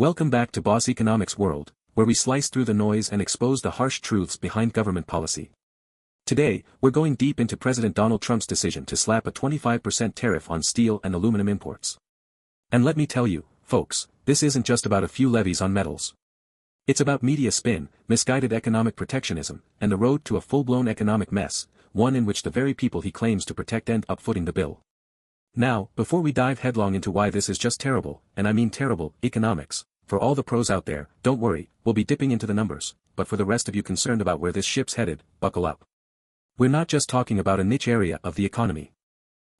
Welcome back to Boss Economics World, where we slice through the noise and expose the harsh truths behind government policy. Today, we're going deep into President Donald Trump's decision to slap a 25% tariff on steel and aluminum imports. And let me tell you, folks, this isn't just about a few levies on metals. It's about media spin, misguided economic protectionism, and the road to a full-blown economic mess, one in which the very people he claims to protect end up footing the bill. Now, before we dive headlong into why this is just terrible, and I mean terrible, economics, for all the pros out there, don't worry, we'll be dipping into the numbers, but for the rest of you concerned about where this ship's headed, buckle up. We're not just talking about a niche area of the economy.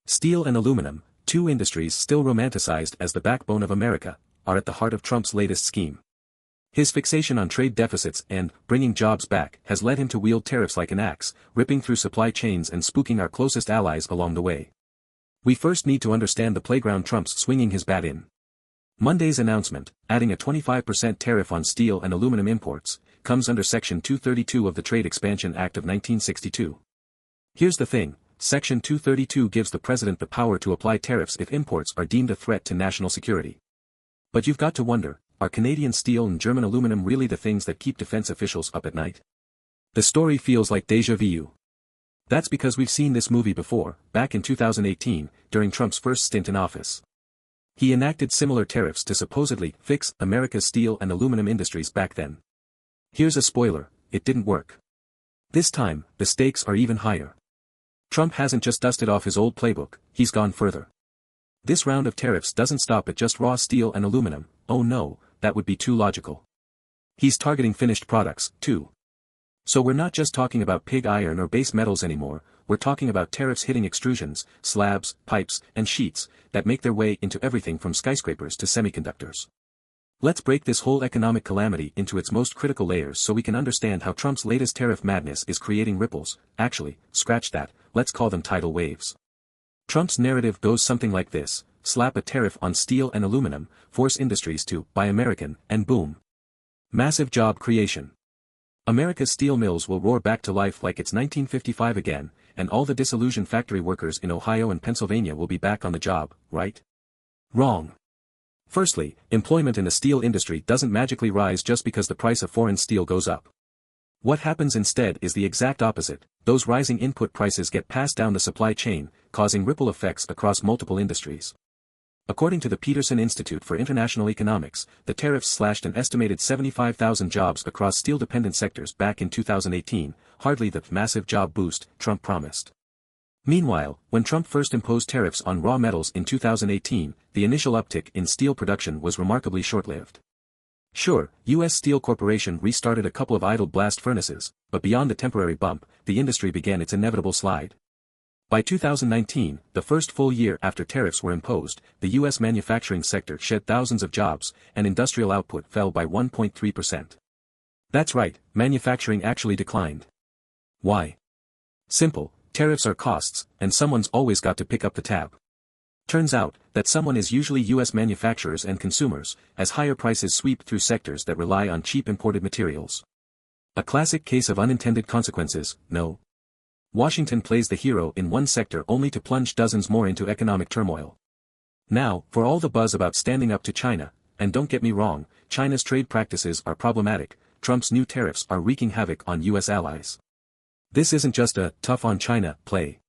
Steel and aluminum, two industries still romanticized as the backbone of America, are at the heart of Trump's latest scheme. His fixation on trade deficits and bringing jobs back has led him to wield tariffs like an axe, ripping through supply chains and spooking our closest allies along the way. We first need to understand the playground Trump's swinging his bat in. Monday's announcement, adding a 25% tariff on steel and aluminum imports, comes under Section 232 of the Trade Expansion Act of 1962. Here's the thing, Section 232 gives the president the power to apply tariffs if imports are deemed a threat to national security. But you've got to wonder, are Canadian steel and German aluminum really the things that keep defense officials up at night? The story feels like déjà vu. That's because we've seen this movie before, back in 2018, during Trump's first stint in office. He enacted similar tariffs to supposedly fix America's steel and aluminum industries back then. Here's a spoiler, it didn't work. This time, the stakes are even higher. Trump hasn't just dusted off his old playbook, he's gone further. This round of tariffs doesn't stop at just raw steel and aluminum, oh no, that would be too logical. He's targeting finished products, too. So we're not just talking about pig iron or base metals anymore, we're talking about tariffs hitting extrusions, slabs, pipes, and sheets, that make their way into everything from skyscrapers to semiconductors. Let's break this whole economic calamity into its most critical layers so we can understand how Trump's latest tariff madness is creating ripples. Actually, scratch that, let's call them tidal waves. Trump's narrative goes something like this: slap a tariff on steel and aluminum, force industries to buy American, and boom. Massive job creation. America's steel mills will roar back to life like it's 1955 again, and all the disillusioned factory workers in Ohio and Pennsylvania will be back on the job, right? Wrong. Firstly, employment in the steel industry doesn't magically rise just because the price of foreign steel goes up. What happens instead is the exact opposite: those rising input prices get passed down the supply chain, causing ripple effects across multiple industries. According to the Peterson Institute for International Economics, the tariffs slashed an estimated 75,000 jobs across steel-dependent sectors back in 2018, hardly the massive job boost Trump promised. Meanwhile, when Trump first imposed tariffs on raw metals in 2018, the initial uptick in steel production was remarkably short-lived. Sure, U.S. Steel Corporation restarted a couple of idle blast furnaces, but beyond the temporary bump, the industry began its inevitable slide. By 2019, the first full year after tariffs were imposed, the U.S. manufacturing sector shed thousands of jobs, and industrial output fell by 1.3%. That's right, manufacturing actually declined. Why? Simple, tariffs are costs, and someone's always got to pick up the tab. Turns out, that someone is usually U.S. manufacturers and consumers, as higher prices sweep through sectors that rely on cheap imported materials. A classic case of unintended consequences, no? Washington plays the hero in one sector only to plunge dozens more into economic turmoil. Now, for all the buzz about standing up to China, and don't get me wrong, China's trade practices are problematic, Trump's new tariffs are wreaking havoc on U.S. allies. This isn't just a tough on China play.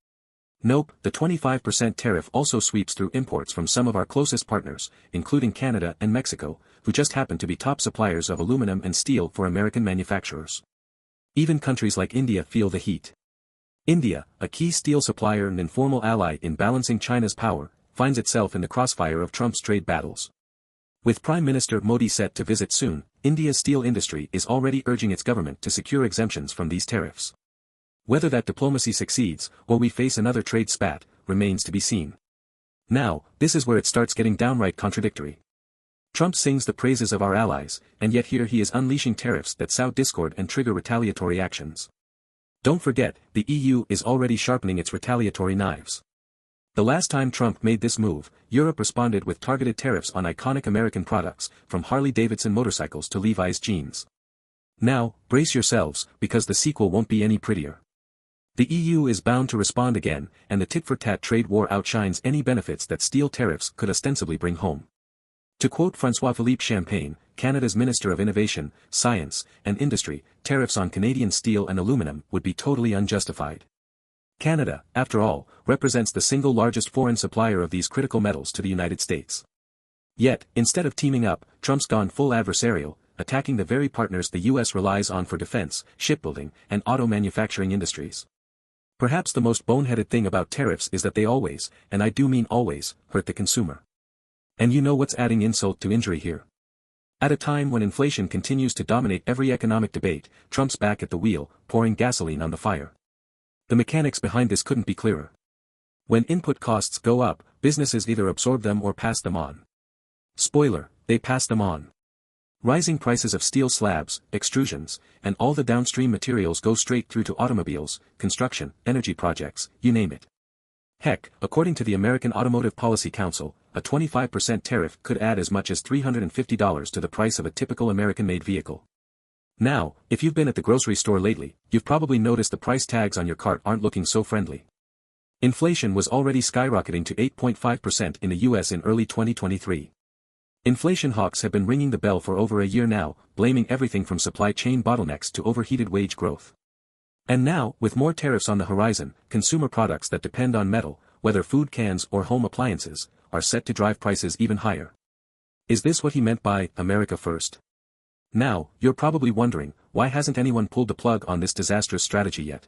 Nope, the 25% tariff also sweeps through imports from some of our closest partners, including Canada and Mexico, who just happen to be top suppliers of aluminum and steel for American manufacturers. Even countries like India feel the heat. India, a key steel supplier and informal ally in balancing China's power, finds itself in the crossfire of Trump's trade battles. With Prime Minister Modi set to visit soon, India's steel industry is already urging its government to secure exemptions from these tariffs. Whether that diplomacy succeeds, or we face another trade spat, remains to be seen. Now, this is where it starts getting downright contradictory. Trump sings the praises of our allies, and yet here he is unleashing tariffs that sow discord and trigger retaliatory actions. Don't forget, the EU is already sharpening its retaliatory knives. The last time Trump made this move, Europe responded with targeted tariffs on iconic American products, from Harley-Davidson motorcycles to Levi's jeans. Now, brace yourselves, because the sequel won't be any prettier. The EU is bound to respond again, and the tit-for-tat trade war outshines any benefits that steel tariffs could ostensibly bring home. To quote François-Philippe Champagne, Canada's Minister of Innovation, Science, and Industry, tariffs on Canadian steel and aluminum would be totally unjustified. Canada, after all, represents the single largest foreign supplier of these critical metals to the United States. Yet, instead of teaming up, Trump's gone full adversarial, attacking the very partners the US relies on for defense, shipbuilding, and auto manufacturing industries. Perhaps the most boneheaded thing about tariffs is that they always, and I do mean always, hurt the consumer. And you know what's adding insult to injury here? At a time when inflation continues to dominate every economic debate, Trump's back at the wheel, pouring gasoline on the fire. The mechanics behind this couldn't be clearer. When input costs go up, businesses either absorb them or pass them on. Spoiler, they pass them on. Rising prices of steel slabs, extrusions, and all the downstream materials go straight through to automobiles, construction, energy projects, you name it. Heck, according to the American Automotive Policy Council, a 25% tariff could add as much as $350 to the price of a typical American-made vehicle. Now, if you've been at the grocery store lately, you've probably noticed the price tags on your cart aren't looking so friendly. Inflation was already skyrocketing to 8.5% in the US in early 2023. Inflation hawks have been ringing the bell for over a year now, blaming everything from supply chain bottlenecks to overheated wage growth. And now, with more tariffs on the horizon, consumer products that depend on metal, whether food cans or home appliances, are set to drive prices even higher. Is this what he meant by America First? Now, you're probably wondering, why hasn't anyone pulled the plug on this disastrous strategy yet?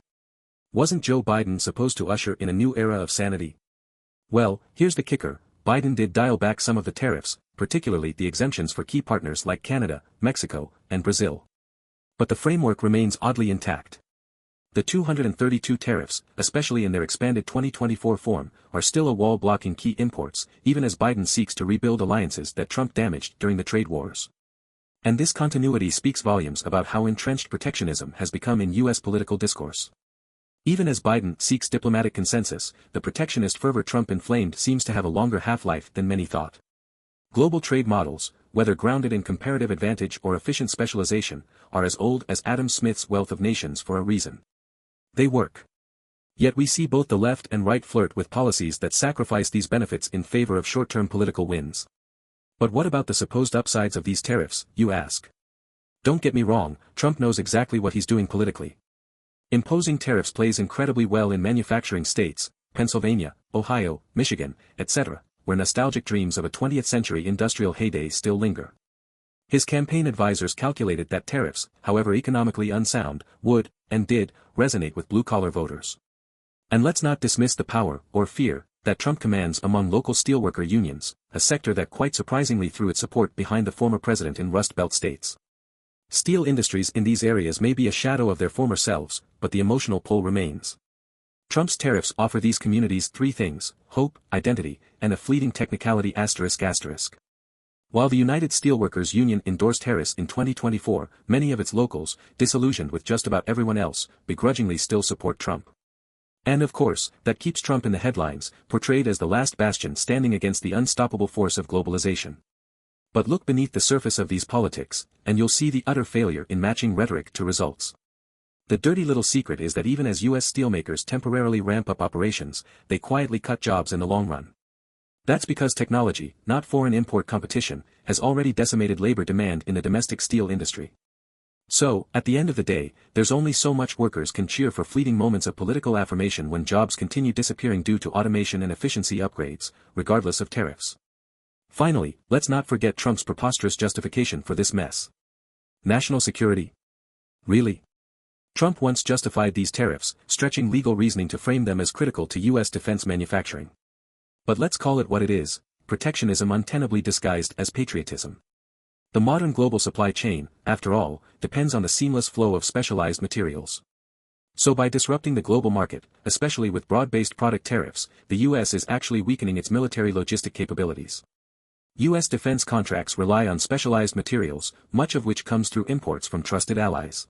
Wasn't Joe Biden supposed to usher in a new era of sanity? Well, here's the kicker, Biden did dial back some of the tariffs, particularly the exemptions for key partners like Canada, Mexico, and Brazil. But the framework remains oddly intact. The 232 tariffs, especially in their expanded 2024 form, are still a wall blocking key imports, even as Biden seeks to rebuild alliances that Trump damaged during the trade wars. And this continuity speaks volumes about how entrenched protectionism has become in U.S. political discourse. Even as Biden seeks diplomatic consensus, the protectionist fervor Trump inflamed seems to have a longer half-life than many thought. Global trade models, whether grounded in comparative advantage or efficient specialization, are as old as Adam Smith's Wealth of Nations for a reason. They work. Yet we see both the left and right flirt with policies that sacrifice these benefits in favor of short-term political wins. But what about the supposed upsides of these tariffs, you ask? Don't get me wrong, Trump knows exactly what he's doing politically. Imposing tariffs plays incredibly well in manufacturing states, Pennsylvania, Ohio, Michigan, etc., where nostalgic dreams of a 20th-century industrial heyday still linger. His campaign advisors calculated that tariffs, however economically unsound, would, and did, resonate with blue-collar voters. And let's not dismiss the power, or fear, that Trump commands among local steelworker unions, a sector that quite surprisingly threw its support behind the former president in Rust Belt states. Steel industries in these areas may be a shadow of their former selves, but the emotional pull remains. Trump's tariffs offer these communities three things: hope, identity, and a fleeting technicality ****. While the United Steelworkers Union endorsed tariffs in 2024, many of its locals, disillusioned with just about everyone else, begrudgingly still support Trump. And of course, that keeps Trump in the headlines, portrayed as the last bastion standing against the unstoppable force of globalization. But look beneath the surface of these politics, and you'll see the utter failure in matching rhetoric to results. The dirty little secret is that even as U.S. steelmakers temporarily ramp up operations, they quietly cut jobs in the long run. That's because technology, not foreign import competition, has already decimated labor demand in the domestic steel industry. So, at the end of the day, there's only so much workers can cheer for fleeting moments of political affirmation when jobs continue disappearing due to automation and efficiency upgrades, regardless of tariffs. Finally, let's not forget Trump's preposterous justification for this mess. National security? Really? Trump once justified these tariffs, stretching legal reasoning to frame them as critical to U.S. defense manufacturing. But let's call it what it is: protectionism untenably disguised as patriotism. The modern global supply chain, after all, depends on the seamless flow of specialized materials. So by disrupting the global market, especially with broad-based product tariffs, the U.S. is actually weakening its military logistic capabilities. U.S. defense contracts rely on specialized materials, much of which comes through imports from trusted allies.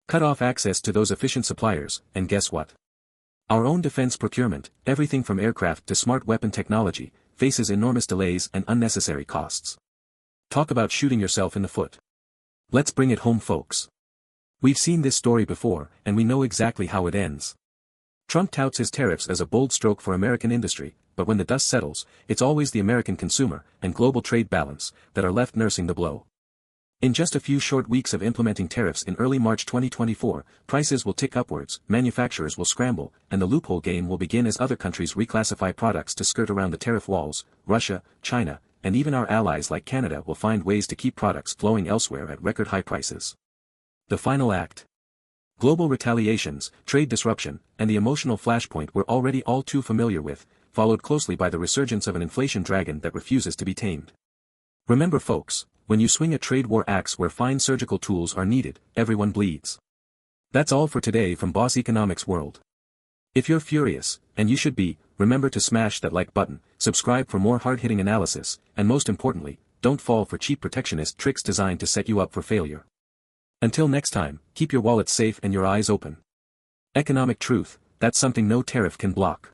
Cut off access to those efficient suppliers, and guess what? Our own defense procurement, everything from aircraft to smart weapon technology, faces enormous delays and unnecessary costs. Talk about shooting yourself in the foot. Let's bring it home, folks. We've seen this story before, and we know exactly how it ends. Trump touts his tariffs as a bold stroke for American industry, but when the dust settles, it's always the American consumer and global trade balance that are left nursing the blow. In just a few short weeks of implementing tariffs in early March 2024, prices will tick upwards, manufacturers will scramble, and the loophole game will begin as other countries reclassify products to skirt around the tariff walls. Russia, China, and even our allies like Canada will find ways to keep products flowing elsewhere at record-high prices. The final act. Global retaliations, trade disruption, and the emotional flashpoint we're already all too familiar with, followed closely by the resurgence of an inflation dragon that refuses to be tamed. Remember folks, when you swing a trade war axe where fine surgical tools are needed, everyone bleeds. That's all for today from Boss Economics World. If you're furious, and you should be, remember to smash that like button, subscribe for more hard-hitting analysis, and most importantly, don't fall for cheap protectionist tricks designed to set you up for failure. Until next time, keep your wallet safe and your eyes open. Economic truth, that's something no tariff can block.